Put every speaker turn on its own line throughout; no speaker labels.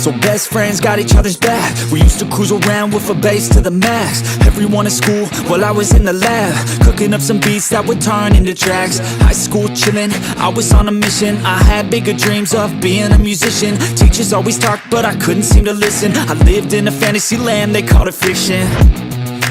So best friends got each other's back. We used to cruise around with a bass to the max. Everyone at school while I was in the lab, cooking up some beats that would turn into tracks. High school chillin', I was on a mission. I had bigger dreams of being a musician. Teachers always talked but I couldn't seem to listen. I lived in a fantasy land, they called it fiction.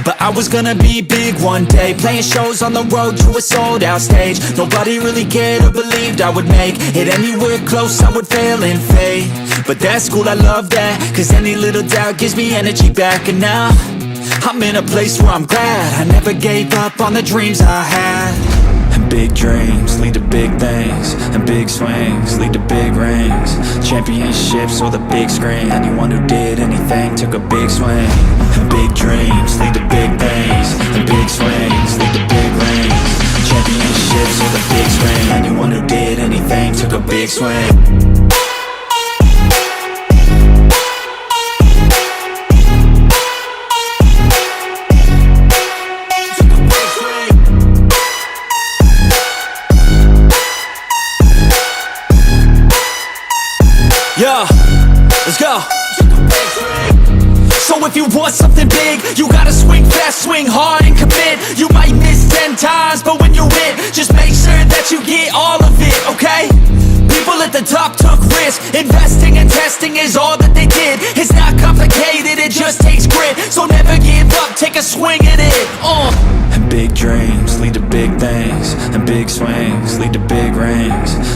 But I was gonna be big one day, playing shows on the road to a sold out stage. Nobody really cared or believed I would make it anywhere close, I would fail and fade. But that's cool, I love that, cause any little doubt gives me energy back. And now, I'm in a place where I'm glad I never gave up on the dreams I had. And big dreams lead to big things, and big swings lead to big rings. Championships or the big screen, anyone who did anything took a big swing. And big dreams lead to big things, and big swings lead to big rings. Championships or the big screen, anyone who did anything took a big swing. Yeah, let's go. So if you want something big, you gotta swing fast, swing hard and commit. You might miss 10 times, but when you hit, just make sure that you get all of it, okay? People at the top took risks. Investing and testing is all that they did. It's not complicated, it just takes grit. So never give up, take a swing at it. And big dreams lead to big things, and big swings lead to big rings.